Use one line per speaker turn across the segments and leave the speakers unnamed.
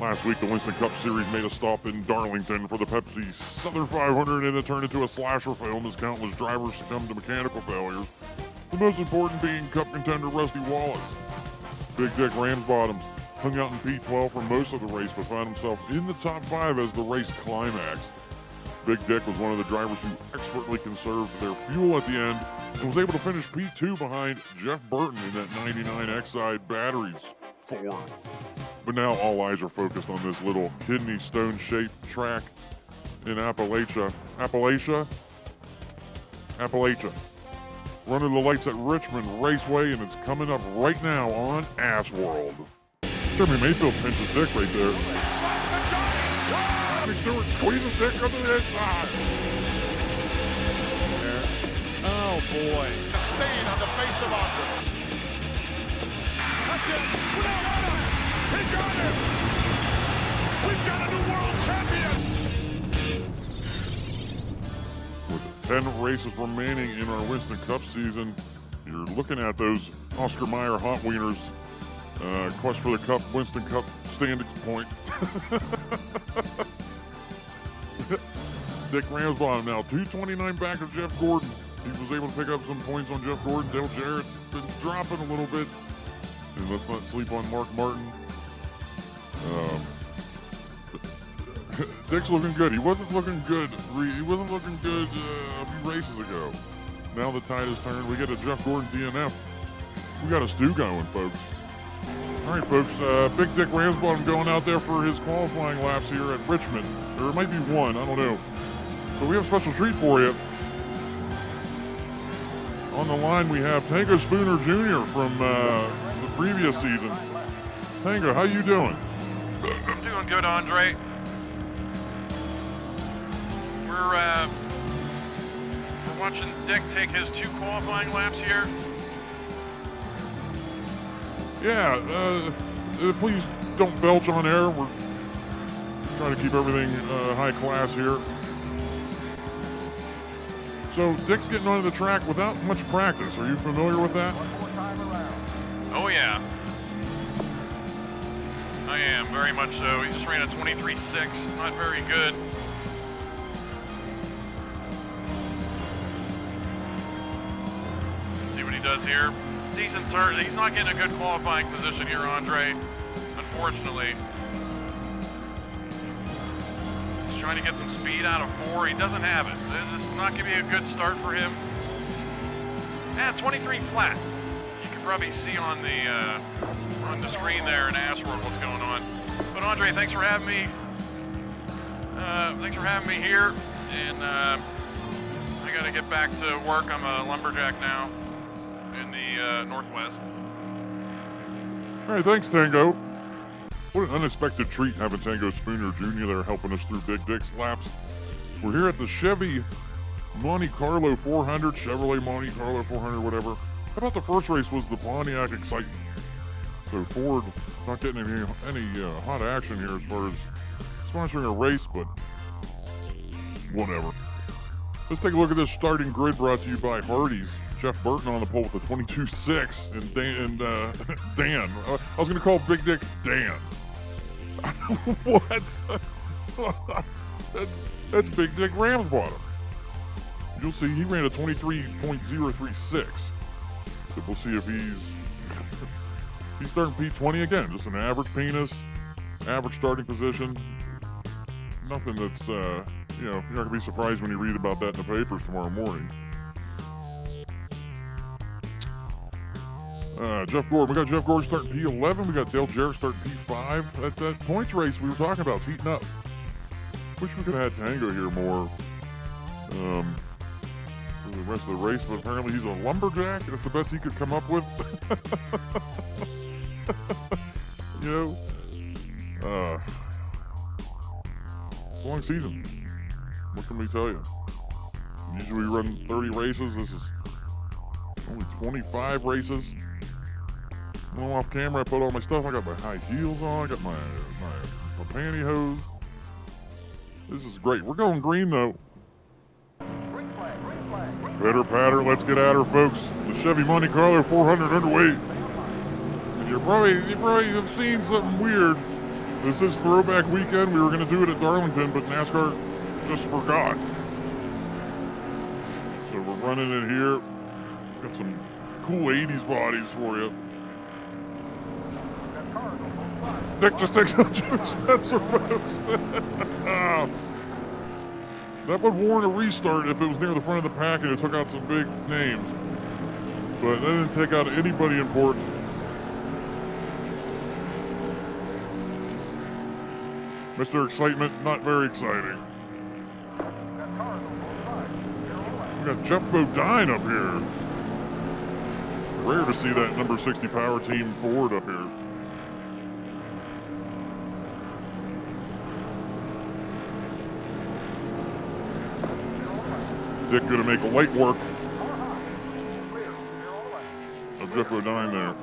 Last week, the Winston Cup Series made a stop in Darlington for the Pepsi Southern 500, and it turned into a slasher film as countless drivers succumbed to mechanical failures, the most important being Cup contender Rusty Wallace. Big Dick Ramsbottoms hung out in P12 for most of the race, but found himself in the top 5 as the race climaxed. Big Dick was one of the drivers who expertly conserved their fuel at the end and was able to finish P2 behind Jeff Burton in that 99 Exide Batteries Ford. But now all eyes are focused on this little kidney stone-shaped track in Appalachia. Running the lights at Richmond Raceway, and it's coming up right now on Ass World. Jeremy Mayfield pinches Dick right there. Stewart squeezes Dick under the inside.
Oh boy.
A stain on the face of Austin. That's it. He got him. We've got a new world champion.
With 10 races remaining in our Winston Cup season, you're looking at those Oscar Mayer Hot Wieners. Quest for the Cup, Winston Cup standings points. Dick Ramsbottom now 229 back of Jeff Gordon. He was able to pick up some points on Jeff Gordon. Dale Jarrett's been dropping a little bit. And let's not sleep on Mark Martin. Dick's looking good. He wasn't looking good. He wasn't looking good a few races ago. Now the tide has turned. We get a Jeff Gordon DNF. We got a stew going, folks. All right, folks. Big Dick Ramsbottom going out there for his qualifying laps here at Richmond. Or it might be one. I don't know. But we have a special treat for you. On the line, we have Tango Spooner Jr. from the previous season. Tango, how you doing?
I'm doing good, Andre. We're watching Dick take his 2 qualifying laps here.
Yeah, please don't belch on air. We're trying to keep everything high class here. So Dick's getting onto the track without much practice. Are you familiar with that?
Oh yeah. I am, very much so. He just ran a 23.6, not very good. Let's see what he does here. Decent turn. He's not getting a good qualifying position here, Andre, unfortunately. Trying to get some speed out of 4. He doesn't have it. This is not going to be a good start for him. 23 flat. You can probably see on the screen there in Ass World what's going on. But Andre, thanks for having me. Thanks for having me here. And I got to get back to work. I'm a lumberjack now in the Northwest.
All right, thanks, Tango. What an unexpected treat having Tango Spooner Jr. there helping us through Big Dick's laps. We're here at the Chevy Monte Carlo 400, Chevrolet Monte Carlo 400, whatever. How about the first race was the Pontiac Excitement? So Ford not getting any hot action here as far as sponsoring a race, but whatever. Let's take a look at this starting grid brought to you by Hardee's. Jeff Burton on the pole with a 22.6, and Dan. I was going to call Big Dick Dan. What? That's Big Dick Ramsbottom. You'll see he ran a 23.036. So we'll see if he's starting P20 again. Just an average penis, average starting position. Nothing that's you're not gonna be surprised when you read about that in the papers tomorrow morning. Jeff Gordon. We got Jeff Gordon starting P11. We got Dale Jarrett starting P5. That points race we were talking about is heating up. Wish we could have had Tango here more for the rest of the race, but apparently he's a lumberjack. That's the best he could come up with. It's a long season. What can we tell you? Usually we run 30 races. This is only 25 races. I'm off camera. I put all my stuff. I got my high heels on. I got my pantyhose. This is great. We're going green though. Pitter patter. Let's get at her, folks. The Chevy Monte Carlo 400 underweight. And you probably have seen something weird This is throwback weekend. We were going to do it at Darlington, but NASCAR just forgot. So we're running it here. Got some cool 80s bodies for you. Dick just takes out Jimmy Spencer, folks. That would warrant a restart if it was near the front of the pack and it took out some big names. But that didn't take out anybody important. Mr. Excitement, not very exciting. We got Jeff Bodine up here. Rare to see that number 60 power team Ford up here. Dick gonna make light work of Jeff Bodine there.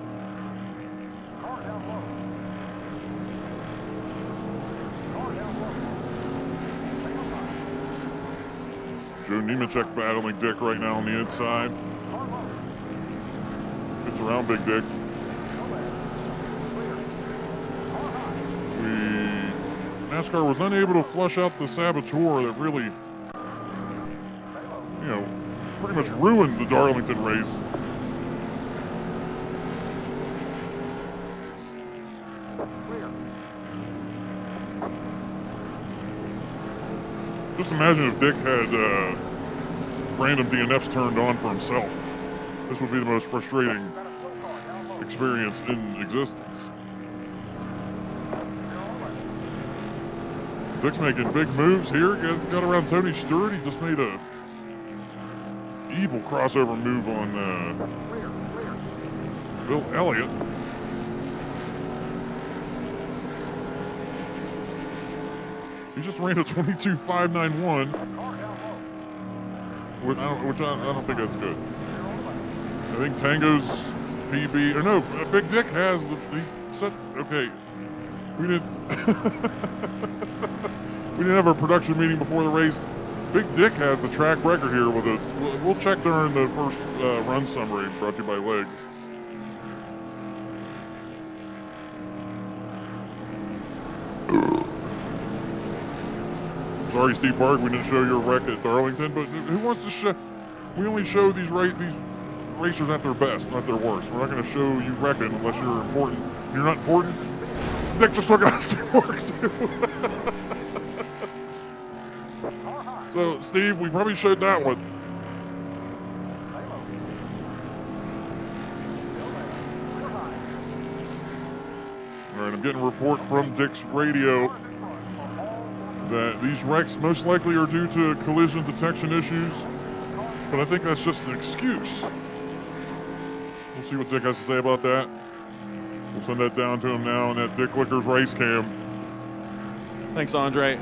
Joe Nemechek battling Dick right now on the inside. Gets around Big Dick. NASCAR was unable to flush out the saboteur that really, you know, pretty much ruined the Darlington race. Just imagine if Dick had random DNFs turned on for himself. This would be the most frustrating experience in existence. Dick's making big moves here. Got around Tony Stewart. He just made a evil crossover move on Bill Elliott. He just ran a 22.591, which I don't think that's good. I think Tango's PB, or no, Big Dick has the set. Okay, we didn't we didn't have a production meeting before the race. Big Dick has the track record here with a. We'll check during the first run summary brought to you by Legs. Sorry, Steve Park, we didn't show your wreck at Darlington, but who wants to show? We only show these racers at their best, not their worst. We're not going to show you wrecking unless you're important. You're not important. Dick just took out Steve Park too. So, Steve, we probably showed that one. All right, I'm getting a report from Dick's radio that these wrecks most likely are due to collision detection issues, but I think that's just an excuse. We'll see what Dick has to say about that. We'll send that down to him now on that Dick Lickers race cam.
Thanks, Andre.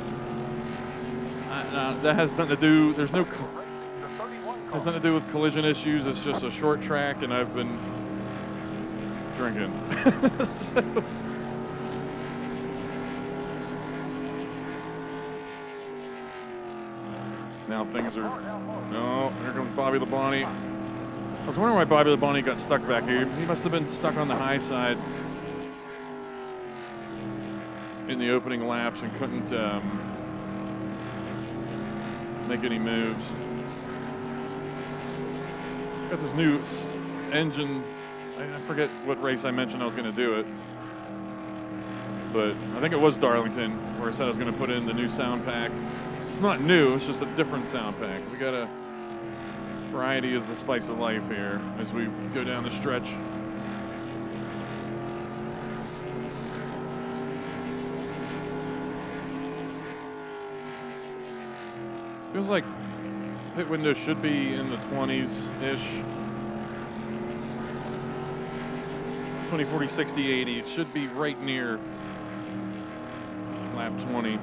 That has nothing to do. Has nothing to do with collision issues. It's just a short track, and I've been drinking. So. Now things are. No, here comes Bobby Labonte. I was wondering why Bobby Labonte got stuck back here. He must have been stuck on the high side in the opening laps and couldn't make any moves. Got this new engine. I forget what race I mentioned I was going to do it, but I think it was Darlington where I said I was going to put in the new sound pack. It's not new, it's just a different sound pack. We got a variety is the spice of life here as we go down the stretch. Feels like pit window should be in the 20s-ish. 20, 40, 60, 80. It should be right near lap 20.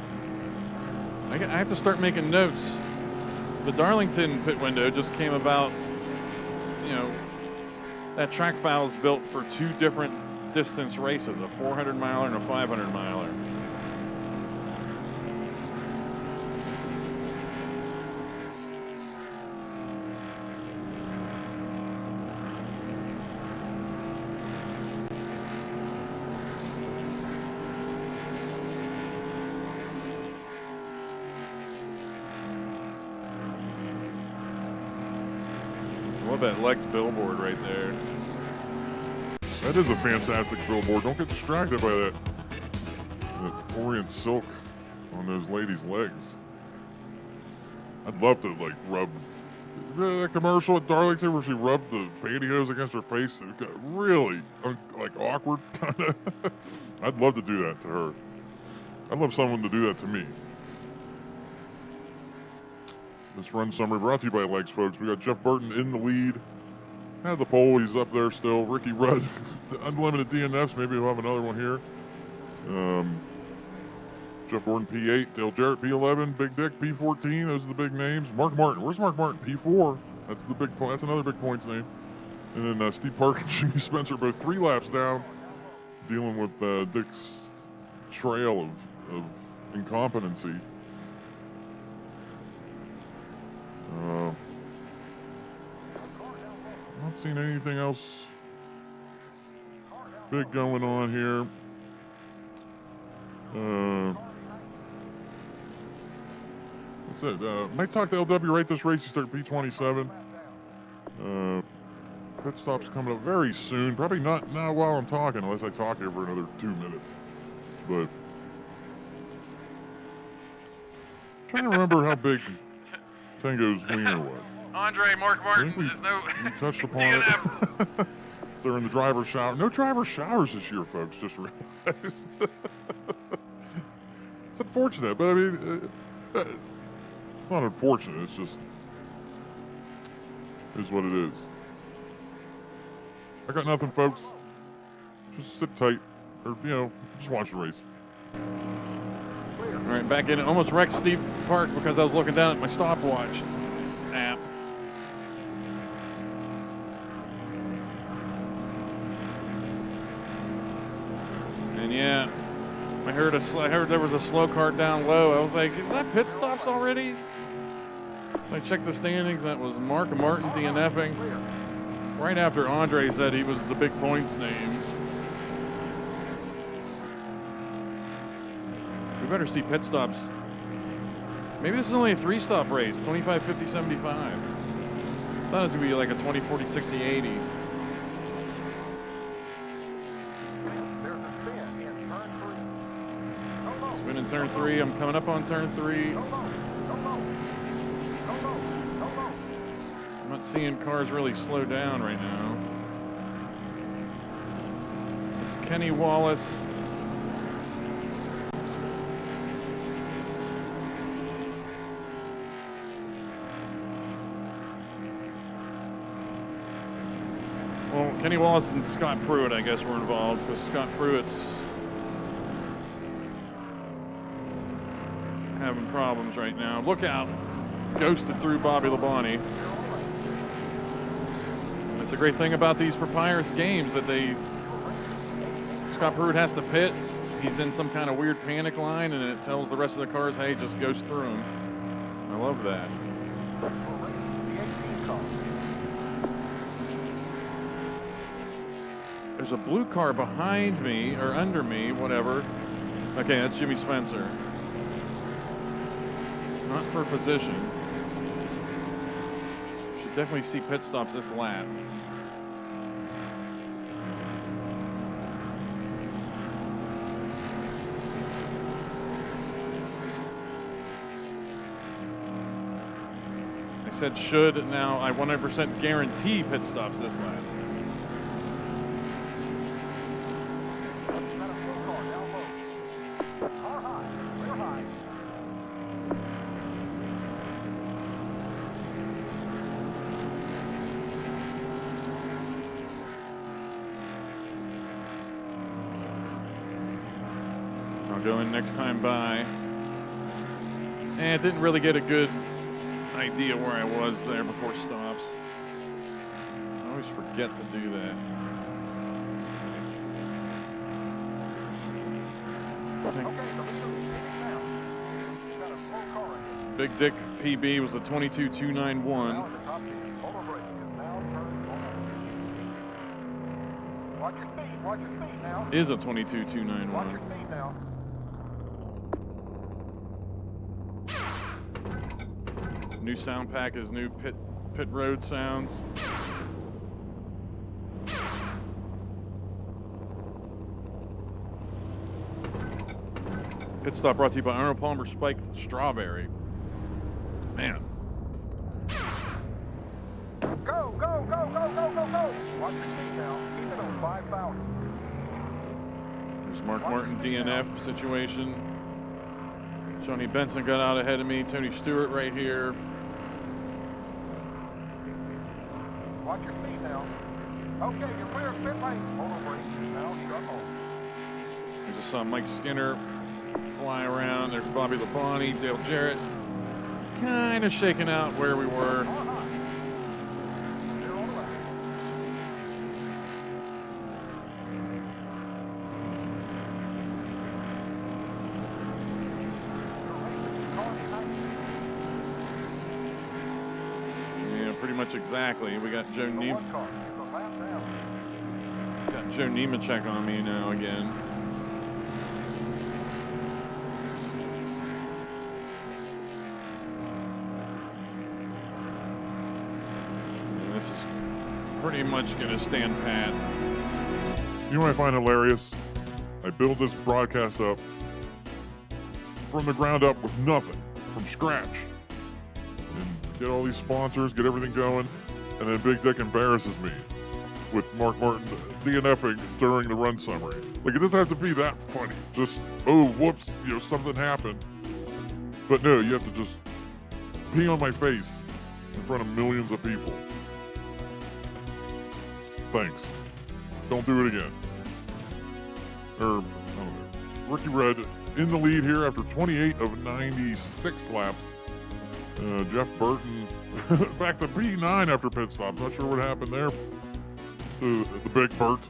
I have to start making notes. The Darlington pit window just came about, you know, that track file is built for two different distance races, a 400 miler and a 500 miler. love that Lex billboard right there.
That is a fantastic billboard. Don't get distracted by that orient silk on those ladies' legs. I'd love to like rub that commercial at Darlington where she rubbed the pantyhose against her face. It got really like awkward kind of. I'd love to do that to her. I'd love someone to do that to me. This run summary brought to you by Legs, folks. We got Jeff Burton in the lead. Had the pole, he's up there still. Ricky Rudd, the unlimited DNFs. Maybe we'll have another one here. Jeff Gordon, P8. Dale Jarrett, P11. Big Dick, P14. Those are the big names. Mark Martin. Where's Mark Martin? P4. That's the big point. That's another big points name. And then Steve Park and Jimmy Spencer, both 3 laps down, dealing with Dick's trail of incompetency. Not seeing anything else big going on here. That's it. Might talk to LW right this race. You start P27. Pit stop's coming up very soon. Probably not now while I'm talking, unless I talk here for another 2 minutes. But trying to remember how big Tango's wiener was.
Andre, Mark Martin is no
We touched upon it during the driver's shower. No driver showers this year, folks. Just realized. It's unfortunate, but I mean, it's not unfortunate. It's just is what it is. I got nothing, folks. Just sit tight, or just watch the race.
All right, back in. Almost wrecked Steve Park because I was looking down at my stopwatch app. And yeah, I heard there was a slow car down low. I was like, is that pit stops already? So I checked the standings. That was Mark Martin DNFing right after Andre said he was the big points name. We better see pit stops. Maybe this is only a 3-stop race, 25, 50, 75. I thought it was going to be like a 20, 40, 60, 80. Spin in turn 3. I'm coming up on turn 3. I'm not seeing cars really slow down right now. It's Kenny Wallace. Well, Kenny Wallace and Scott Pruitt, I guess, were involved because Scott Pruitt's having problems right now. Look out. Ghosted through Bobby Labonte. That's a great thing about these Papyrus games that Scott Pruitt has to pit. He's in some kind of weird panic line and it tells the rest of the cars, hey, just ghost through him. I love that. There's a blue car behind me, or under me, whatever. Okay, that's Jimmy Spencer. Not for position. Should definitely see pit stops this lap. I said should, now I 100% guarantee pit stops this lap. Go in next time by. And didn't really get a good idea where I was there before stops. I always forget to do that. Big Dick PB was the 22.291. Is a 22.291. New sound pack is new pit road sounds. Pit stop brought to you by Arnold Palmer Spiked Strawberry. Man.
Go, go, go, go, go, go, go. Watch your feet now. Keep it on 5,000.
There's Mark Martin DNF situation. Johnny Benson got out ahead of me. Tony Stewart right here.
Watch your feet now. Okay, you're clear of pit lane. Hold on, buddy. Now struggle.
I just saw Mike Skinner fly around. There's Bobby Labonte, Dale Jarrett. Kind of shaking out where we were.
You're on the left.
Yeah, pretty much exactly. We got Joe
One car. It's a lap down.
Got Joe Nemechek on me now again. And this is pretty much gonna stand pat.
You know what I find hilarious? I build this broadcast up from the ground up with nothing, from scratch. And get all these sponsors, get everything going, and then Big Dick embarrasses me with Mark Martin DNFing during the run summary. Like, it doesn't have to be that funny. Just, oh, whoops, something happened. But no, you have to just pee on my face in front of millions of people. Thanks. Don't do it again. I don't know. Ricky Red in the lead here after 28 of 96 laps. Jeff Burton back to P9 after pit stop. Not sure what happened there to the Big Burt.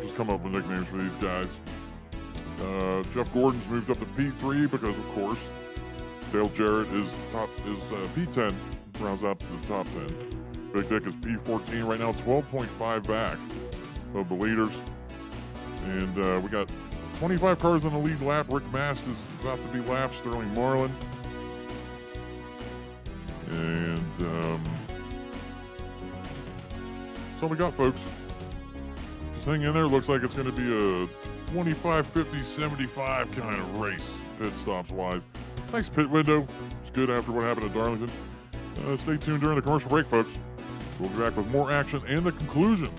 Just come up with nicknames for these guys. Jeff Gordon's moved up to P3 because, of course, Dale Jarrett is P10, rounds out to the top 10. Big Dick is P14 right now, 12.5 back of the leaders. And we got 25 cars on the lead lap. Rick Mast is about to be lapped. Sterling Marlin. And that's all we got, folks. Just hang in there. Looks like it's going to be a 25, 50, 75 kind of race, pit stops wise. Nice pit window. It's good after what happened at Darlington. Stay tuned during the commercial break, folks. We'll be back with more action and the conclusion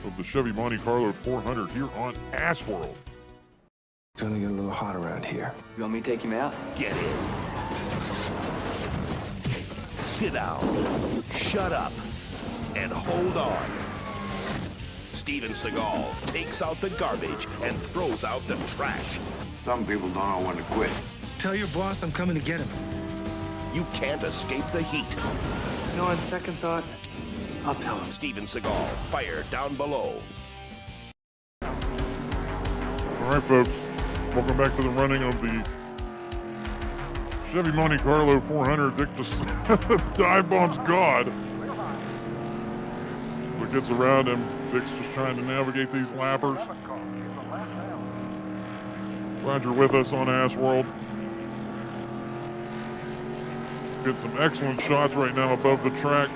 of the Chevy Monte Carlo 400 here on Ass World.
It's gonna get a little hot around here.
You want me to take him out?
Get in. Sit down. Shut up. And hold on. Steven Seagal takes out the garbage and throws out the trash.
Some people don't know when to quit.
Tell your boss I'm coming to get him.
You can't escape the heat.
No, on second thought, I'll tell him.
Steven Seagal, fire down below.
All right, folks. Welcome back to the running of the Chevy Monte Carlo 400. Dick just dive bombs God. What gets around him, Dick's just trying to navigate these lappers. Glad you're with us on Ass World. Get some excellent shots right now above the track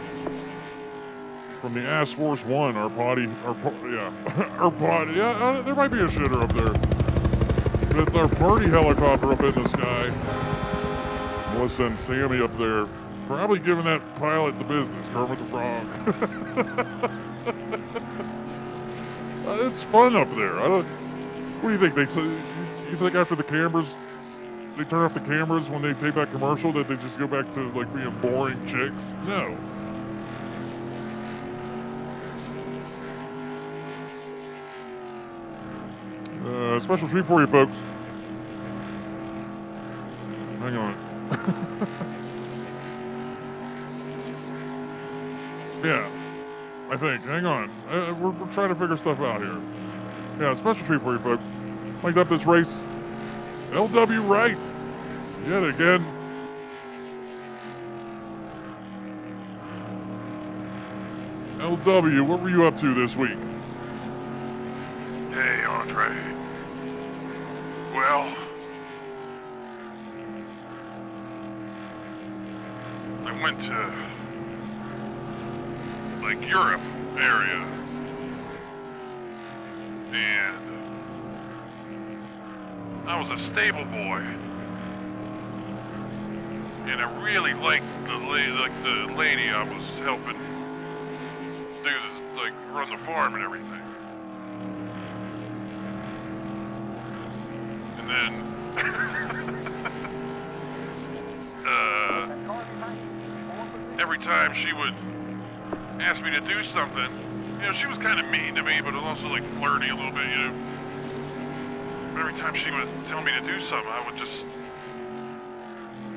from the Ass Force One, our potty, there might be a shitter up there. But it's our party helicopter up in the sky. Melissa and Sammy up there, probably giving that pilot the business, Kermit the Frog. It's fun up there. What do you think? You think after the cameras, they turn off the cameras when they take that commercial, that they just go back to like being boring chicks? No. Special treat for you folks. Hang on. Yeah, I think. Hang on. We're trying to figure stuff out here. Yeah, special treat for you folks. Mic'd up this race. LW Wright. Yet again. LW, what were you up to this week?
Hey, Andre. Well, I went to, like, Europe area, and I was a stable boy. And I really liked the lady I was helping do this, like run the farm and everything. And then every time she would ask me to do something, you know, she was kind of mean to me, but it was also like flirty a little bit, you know. But every time she would tell me to do something, I would just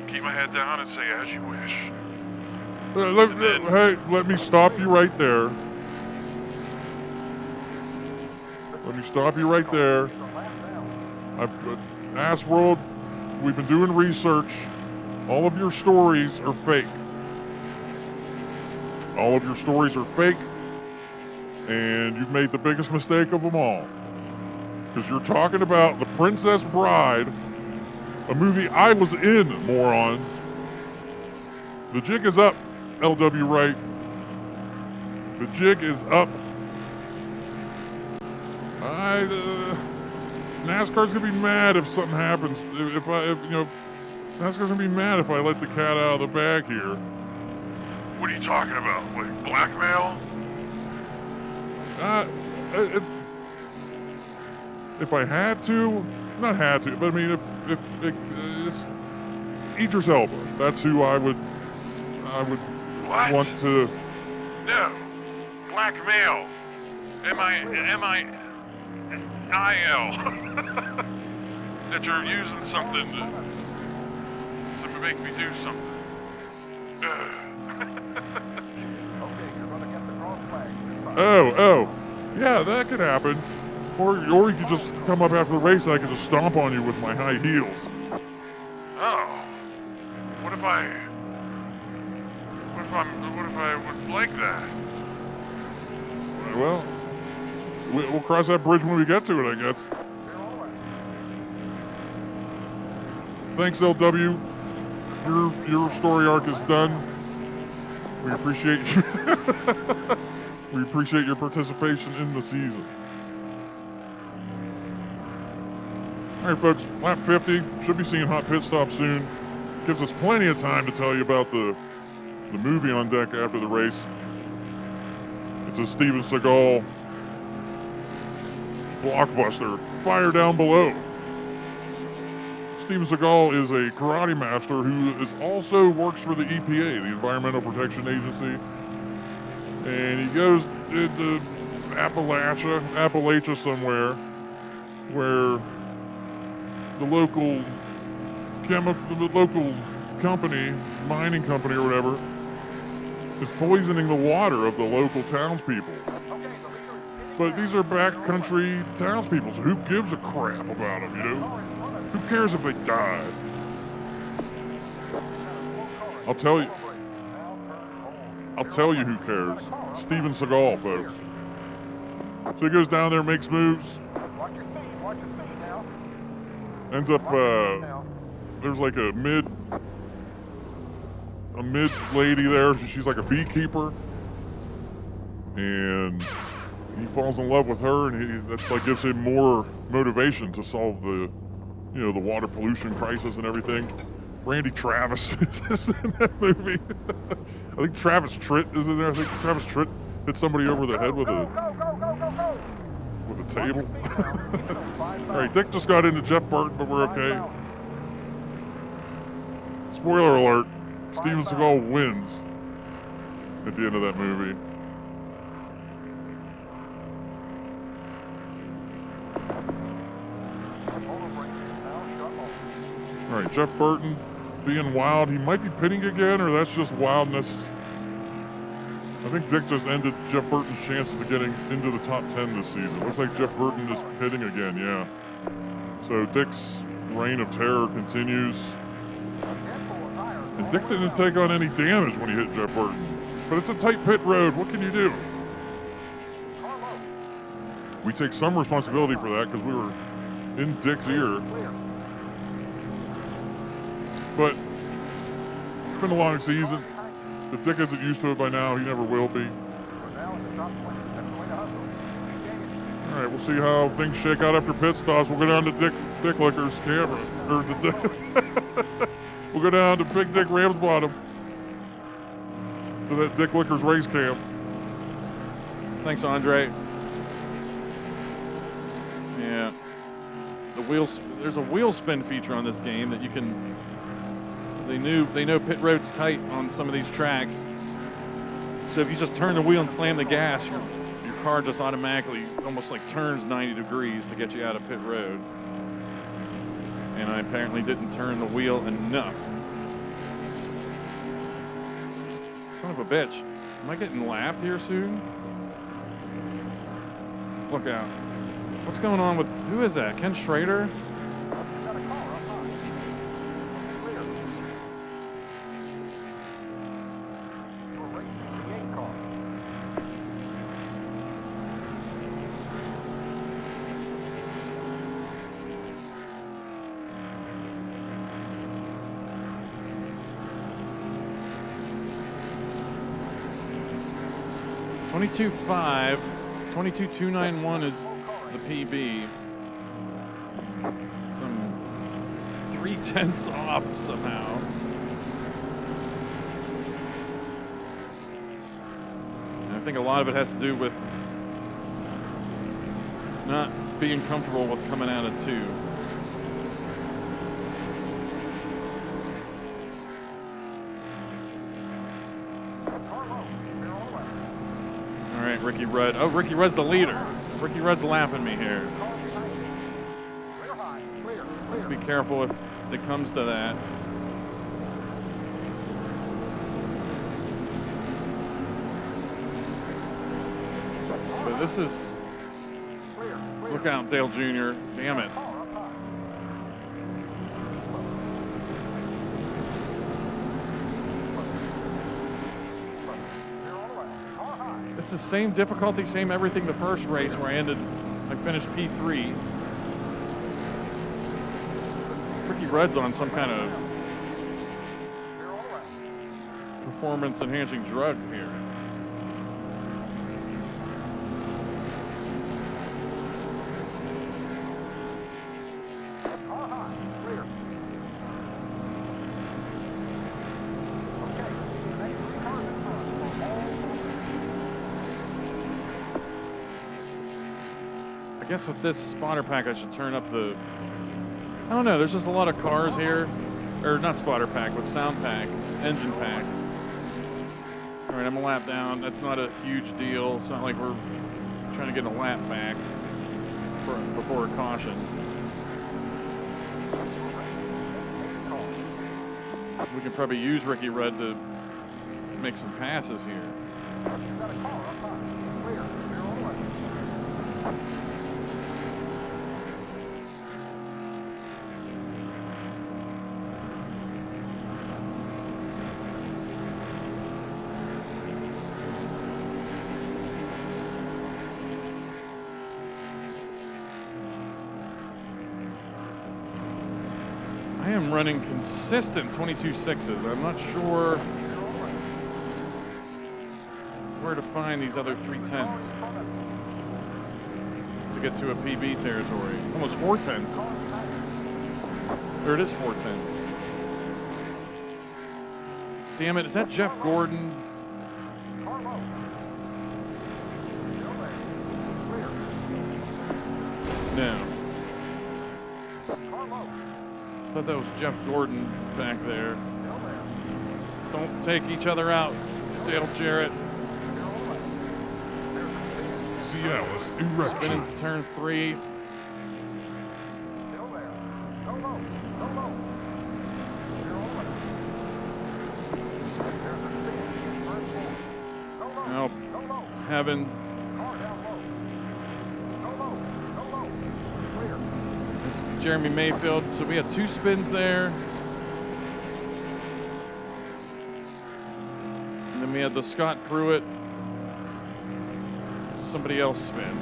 keep my head down and say, as you wish.
Hey, let me stop you right there. Let me stop you right there. Ass World, we've been doing research. All of your stories are fake. All of your stories are fake, and you've made the biggest mistake of them all. Because you're talking about The Princess Bride, a movie I was in, moron. The jig is up, LW Wright. The jig is up. NASCAR's gonna be mad if something happens. If NASCAR's gonna be mad if I let the cat out of the bag here.
What are you talking about? Like blackmail?
If I had to, not had to, but I mean, if it's Idris Elba, that's who I would
What?
want to.
No. Blackmail. M-I-L. That you're using something to make me do something.
Oh, yeah, that could happen. Or you could just come up after the race and I could just stomp on you with my high heels.
Oh. What if I would like that?
Well, we'll cross that bridge when we get to it, I guess. Thanks, LW. Your story arc is done. We appreciate you. We appreciate your participation in the season. All right, folks, lap 50. Should be seeing Hot Pit Stop soon. Gives us plenty of time to tell you about the movie on deck after the race. It's a Steven Seagal blockbuster. Fire Down Below. Steven Seagal is a karate master who also works for the EPA, the Environmental Protection Agency. And he goes into Appalachia somewhere, where the local company, mining company or whatever, is poisoning the water of the local townspeople. But these are backcountry townspeople, so who gives a crap about them, you know? Who cares if they die? I'll tell you who cares. Steven Seagal, folks. So he goes down there, makes moves. Ends up, there's like a mid lady there. She's like a beekeeper. And he falls in love with her, and that's like gives him more motivation to solve the water pollution crisis and everything. Randy Travis is in that movie. I think Travis Tritt is in there. I think Travis Tritt hit somebody over the head with a table. All right, Dick just got into Jeff Burton, but we're okay. Spoiler alert, Steven Seagal wins at the end of that movie. All right, Jeff Burton being wild. He might be pitting again, or that's just wildness. I think Dick just ended Jeff Burton's chances of getting into the top 10 this season. Looks like Jeff Burton is pitting again, yeah. So Dick's reign of terror continues. And Dick didn't take on any damage when he hit Jeff Burton. But it's a tight pit road. What can you do? We take some responsibility for that because we were in Dick's ear. But it's been a long season. If Dick isn't used to it by now, he never will be. All right, we'll see how things shake out after pit stops. We'll go down to Dick Licker's camera, or we'll go down to Big Dick Ramsbottom to that Dick Licker's race cam.
Thanks, Andre. Yeah. There's a wheel spin feature on this game that you can. They know pit road's tight on some of these tracks. So if you just turn the wheel and slam the gas, your car just automatically almost like turns 90 degrees to get you out of pit road. And I apparently didn't turn the wheel enough. Son of a bitch. Am I getting lapped here soon? Look out. What's going on with, who is that? Ken Schrader?
Got a car up high. Clear. You're racing the 8 car.
.22.5, 22.291 is the PB. Some 3/10 off somehow. And I think a lot of it has to do with not being comfortable with coming out of 2.
Carlo, they're all the way.
All right, Ricky Rudd. Oh, Ricky Rudd's the leader. Ricky Rudd's lapping me here.
Car behind you. Clear high. Clear.
Let's
Clear.
be careful if it comes to that. But this is,
Clear. Clear.
look out, Dale Jr. Damn it.
Car up high. They're all the way. Car high.
This is same difficulty, same everything the first race where I finished P3. Ricky Rudd's on some kind of
They're all the way.
performance enhancing drug here.
Car high. Clear. Okay. Next 3 cars in front.
I guess with this spotter pack, I should turn up the, I don't know, there's just a lot of cars here. Or not spotter pack, but sound pack, engine pack. All right, I'm a lap down. That's not a huge deal. It's not like we're trying to get a lap back before a caution. We can probably use Ricky Rudd to make some passes here.
You got a car up high. Clear. They're all the way.
I am running consistent 22.6s. I'm not sure where to find these other 3/10s to get to a PB territory. Almost 4/10s. There it is, 4/10s. Damn it, is that Jeff Gordon?
Carlo. Still there. Clear.
No.
Carlo.
I thought that was Jeff Gordon back there.
Still there.
Don't take each other out, Dale Jarrett.
They're all the way. There's a spin.
Cialis
Spinning
erection.
to turn 3.
Still there. Go low. Go low. They're all the way. There's a spin. Turn 4. Go low.
Now,
Go low.
having
Car down low. Go low. Go low. Clear.
it's Jeremy Mayfield. So we had 2 spins there. And then we had the Scott Pruitt, somebody else spin.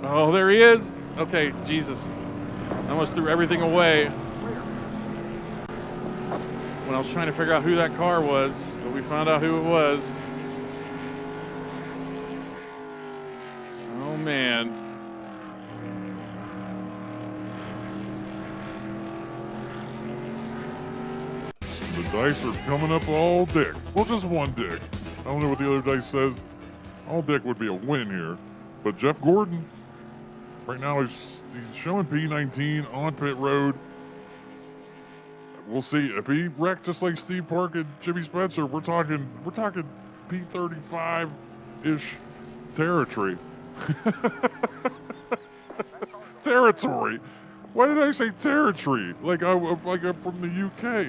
Oh, there he is. Okay, Jesus. I almost threw everything away when I was trying to figure out who that car was, but we found out who it was.
The dice are coming up all dick. Well, just one dick. I don't know what the other dice says. All dick would be a win here. But Jeff Gordon, right now he's showing P19 on pit road. We'll see if he wrecked just like Steve Park and Jimmy Spencer. We're talking P35-ish territory. Territory. Why did I say territory? Like I'm from the UK.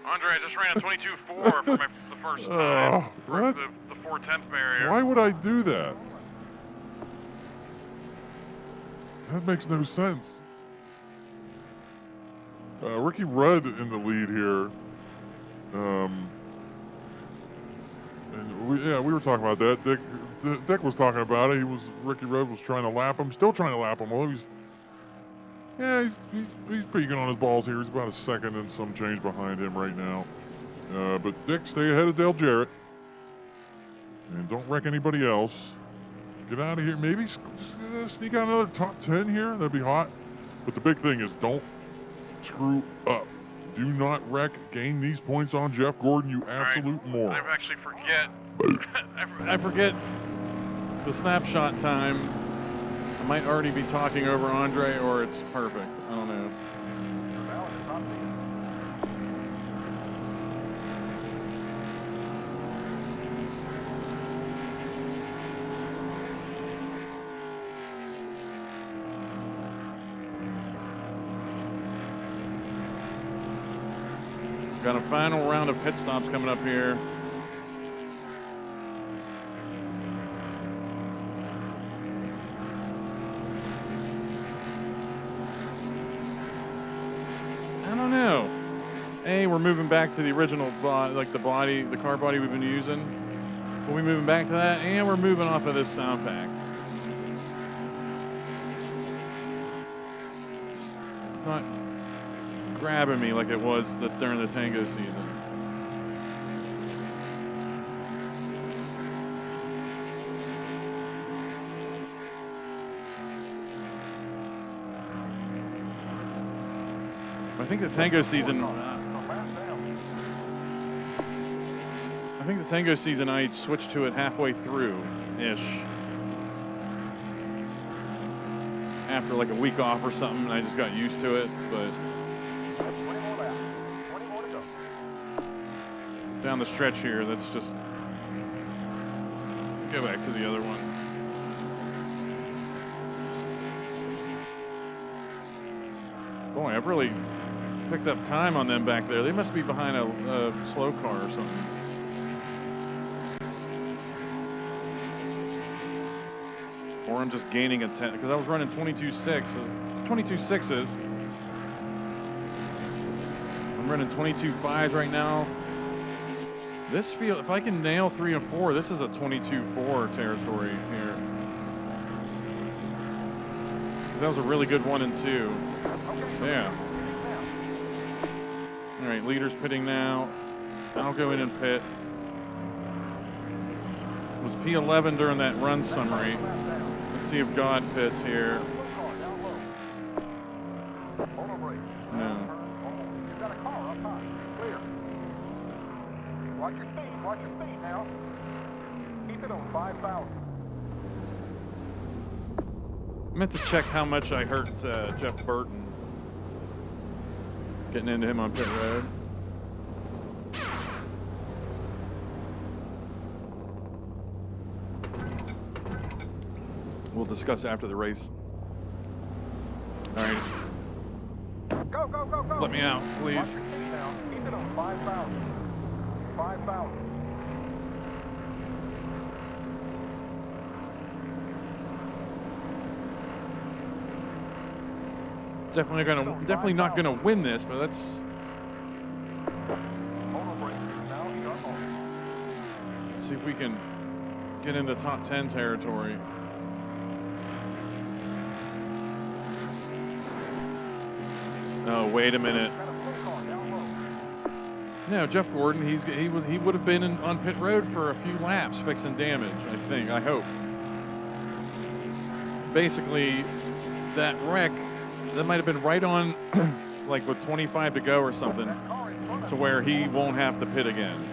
Andre, I just ran a 22.4 for the first time.
What?
The 4/10 barrier.
Why would I do that? That makes no sense. Ricky Rudd in the lead here. And we were talking about that. Dick was talking about it. Ricky Rudd was trying to lap him, still trying to lap him. Well, he's peeking on his balls here. He's about a second and some change behind him right now. But Dick, stay ahead of Dale Jarrett. And don't wreck anybody else. Get out of here. Maybe sneak out another top 10 here. That'd be hot. But the big thing is don't screw up. Do not wreck. Gain these points on Jeff Gordon, you absolute moron.
I actually forget.
I forget the snapshot time. I might already be talking over Andre, or it's perfect. I don't know. Got a final round of pit stops coming up here. I don't know. We're moving back to the original body, like the car body we've been using. We'll be moving back to that, and we're moving off of this sound pack. It's not grabbing me like it was during the Tango season. I think the Tango season I switched to it halfway through-ish. After like a week off or something, and I just got used to it, but down the stretch here, let's just go back to the other one. Boy, I've really picked up time on them back there. They must be behind a slow car or something. Or I'm just gaining a 10, because I was running 22.6s. I'm running 22.5s right now. This feel, if I can nail 3 and 4, this is a 22.4 territory here. Because that was a really good 1 and 2. Yeah. All right, leader's pitting now. I'll go in and pit. It was P11 during that run summary. Let's see if God pits here. No.
Watch your speed now. Keep it on 5,000.
I meant to check how much I hurt Jeff Burton. Getting into him on pit road. We'll discuss after the race. All right.
Go, go, go, go.
Let me out, please.
Watch your speed now. Keep it on 5,000. 5,000.
Definitely not gonna win this, but let's see if we can get into top 10 territory. Oh, wait a minute. No, Jeff Gordon, he would have been on pit road for a few laps fixing damage, I hope. Basically, that wreck, that might have been right on, like with 25 to go or something, to where he won't have to pit again.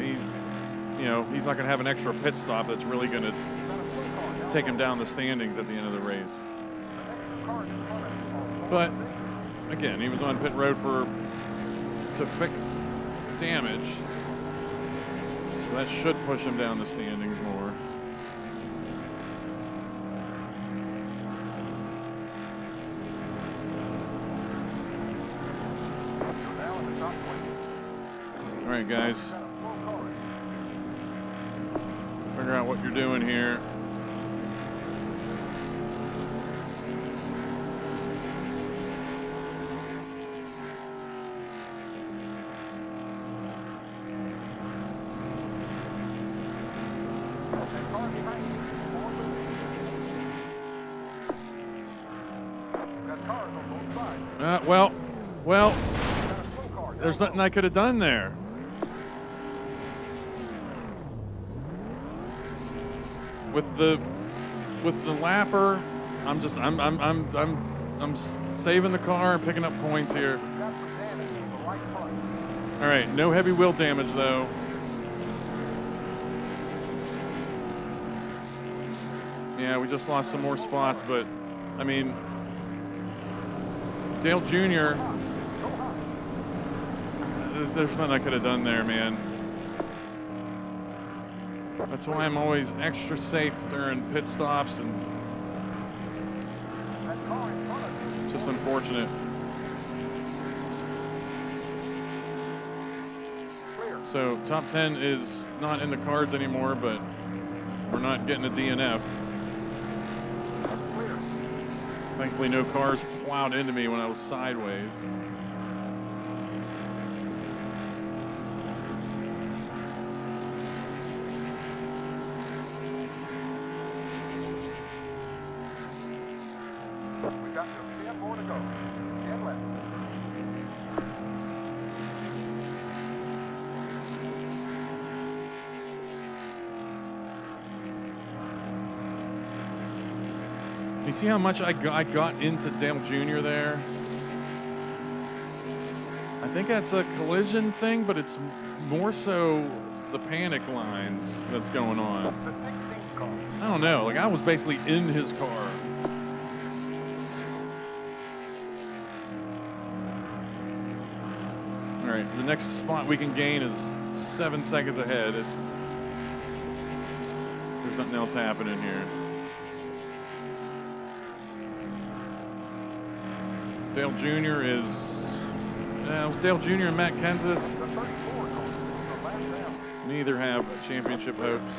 He's not going to have an extra pit stop that's really going to take him down the standings at the end of the race. But again, he was on pit road to fix damage, so that should push him down the standings more. All right, guys. Figure out what you're doing here. Well, there's nothing I could have done there. With the lapper, I'm saving the car and picking up points here. All right, no heavy wheel damage though. Yeah, we just lost some more spots, but I mean, Dale Jr., there's nothing I could have done there, man. That's why I'm always extra safe during pit stops, and it's just unfortunate. So top 10 is not in the cards anymore, but we're not getting a DNF. Thankfully, no cars plowed into me when I was sideways.
We got just 10 more to go. 10 left.
You see how much I got into Dale Jr. there? I think that's a collision thing, but it's more so the panic lines that's going on. I don't know. Like, I was basically in his car. All right, the next spot we can gain is 7 seconds ahead. There's nothing else happening here. Dale Jr. is, it was Dale Jr. and Matt Kenseth. Neither have championship hopes.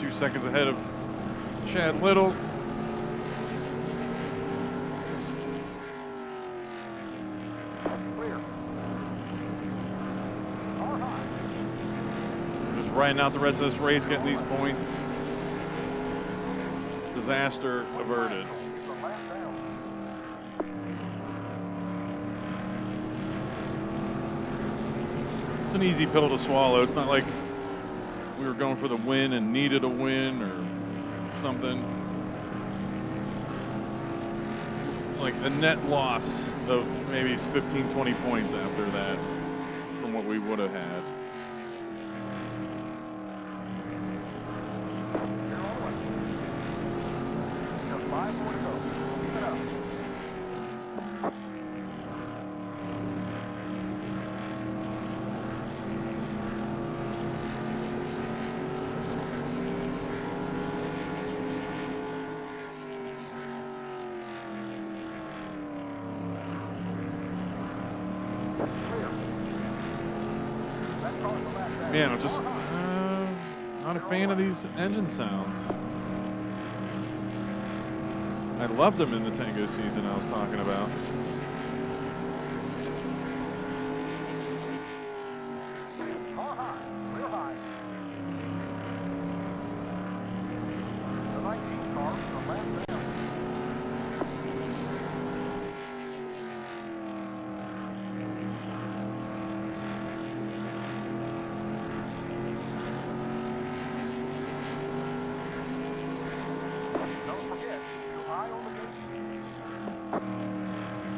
Two seconds ahead of Chad Little. Riding out the rest of this race, getting these points. Disaster averted. It's an easy pill to swallow. It's not like we were going for the win and needed a win or something. Like a net loss of maybe 15, 20 points after that from what we would have had. Yeah, I'm just not a fan of these engine sounds. I loved them in the Tango season I was talking about.
Car high, real high. The 19 car from last down.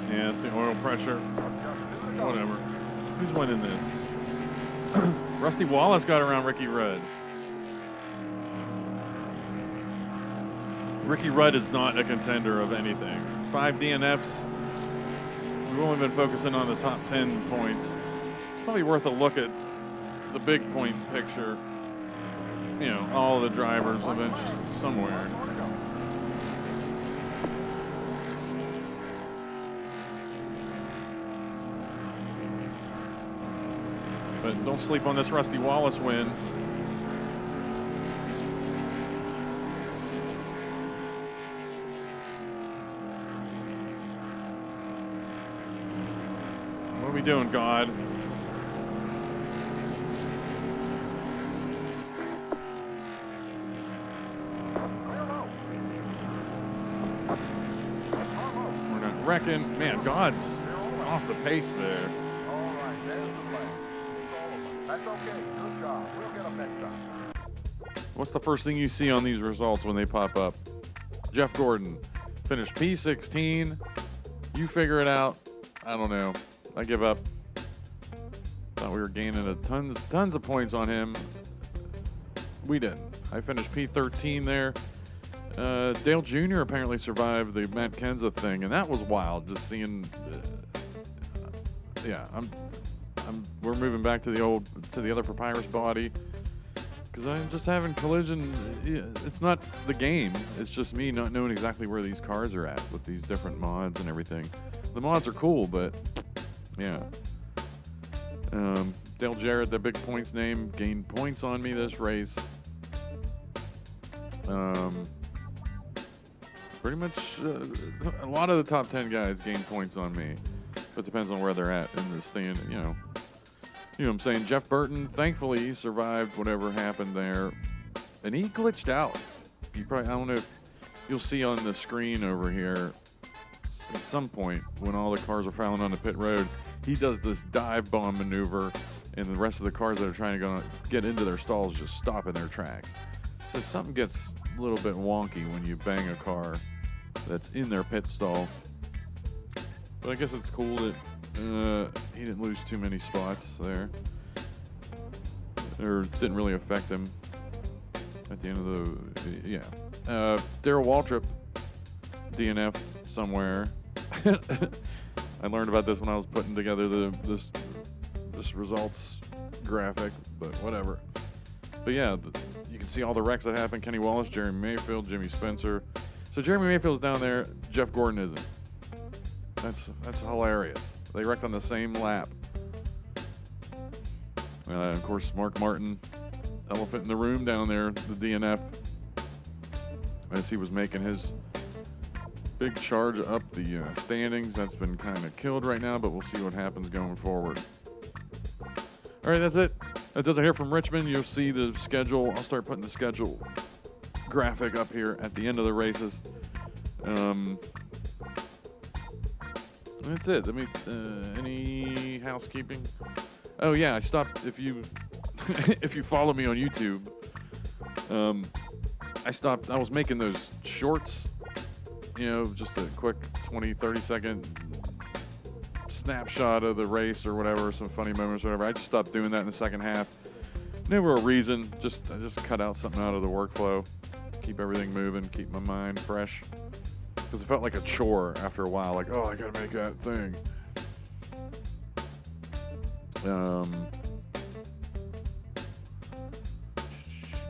Yeah, it's the oil pressure. Whatever. Who's winning this? Rusty Wallace got around Ricky Rudd. Ricky Rudd is not a contender of anything. 5 DNFs. We've only been focusing on the top 10 points. It's probably worth a look at the big point picture. You know, all the drivers eventually somewhere. But don't sleep on this Rusty Wallace win. What are we doing, God? We're not wrecking. Man, God's off the pace there.
That's okay. Good job. We'll get them next time.
What's the first thing you see on these results when they pop up? Jeff Gordon finished P16. You figure it out. I don't know. I give up. Thought we were gaining tons of points on him. We didn't. I finished P13 there. Dale Jr. apparently survived the Matt Kenza thing, and that was wild. Just seeing. Yeah, we're moving back to the other Papyrus body because I'm just having collision. It's not the game. It's just me not knowing exactly where these cars are at with these different mods and everything. The mods are cool, but yeah. Dale Jarrett, the big points name, gained points on me this race. Pretty much a lot of the top 10 guys gained points on me. But it depends on where they're at in the stand, you know. You know what I'm saying? Jeff Burton, thankfully, he survived whatever happened there. And he glitched out. I don't know if you'll see on the screen over here at some point when all the cars are filing on the pit road, he does this dive bomb maneuver, and the rest of the cars that are trying to get into their stalls just stop in their tracks. So something gets a little bit wonky when you bang a car that's in their pit stall. But I guess it's cool that he didn't lose too many spots there. Or didn't really affect him at the end of the, yeah. Darrell Waltrip DNF'd somewhere. I learned about this when I was putting together this results graphic, but whatever. But yeah, you can see all the wrecks that happened. Kenny Wallace, Jeremy Mayfield, Jimmy Spencer. So Jeremy Mayfield's down there. Jeff Gordon isn't. That's hilarious. They wrecked on the same lap. Of course, Mark Martin, elephant in the room down there, the DNF, as he was making his big charge up the standings. That's been kind of killed right now, but we'll see what happens going forward. All right, that's it. That does it here from Richmond. You'll see the schedule. I'll start putting the schedule graphic up here at the end of the races. That's it. Any housekeeping? Oh yeah, I stopped. If you if you follow me on YouTube, I stopped. I was making those shorts, you know, just a quick 20, 30 second snapshot of the race or whatever, some funny moments, or whatever. I just stopped doing that in the second half. No real reason. I just cut out something out of the workflow, keep everything moving, keep my mind fresh. Because it felt like a chore after a while. Like, oh, I gotta make that thing.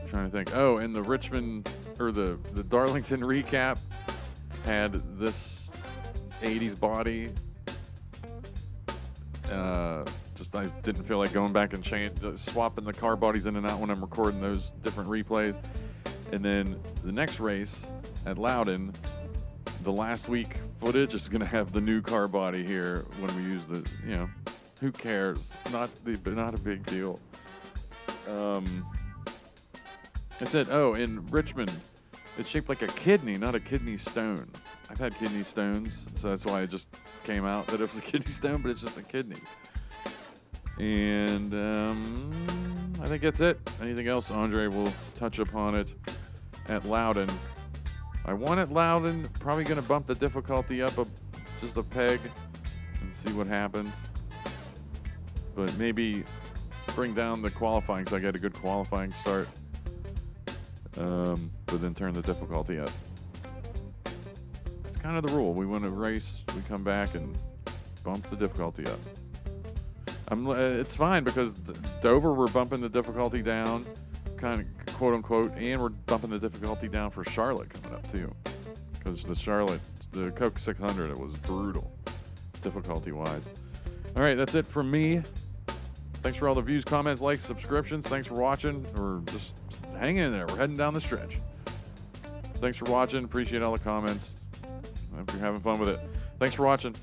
Trying to think. Oh, and the Richmond or the Darlington recap had this 80s body. I didn't feel like going back and swapping the car bodies in and out when I'm recording those different replays. And then the next race at Loudon, the last week footage is going to have the new car body here when we use the, you know, who cares? Not a big deal. That's it. Oh, in Richmond, it's shaped like a kidney, not a kidney stone. I've had kidney stones, so that's why it just came out that it was a kidney stone, but it's just a kidney. And I think that's it. Anything else, Andre will touch upon it at Loudon. I won at Loudon. Probably going to bump the difficulty up just a peg. see what happens. But maybe bring down the qualifying so I get a good qualifying start. But then turn the difficulty up. It's kind of the rule. We win a race, we come back and bump the difficulty up. It's fine because Dover, we're bumping the difficulty down, kind of quote unquote, and we're bumping the difficulty down for Charlotte coming up too. Because the Coke 600, it was brutal, difficulty-wise. All right, that's it from me. Thanks for all the views, comments, likes, subscriptions. Thanks for watching. We're just hanging in there. We're heading down the stretch. Thanks for watching. Appreciate all the comments. I hope you're having fun with it. Thanks for watching.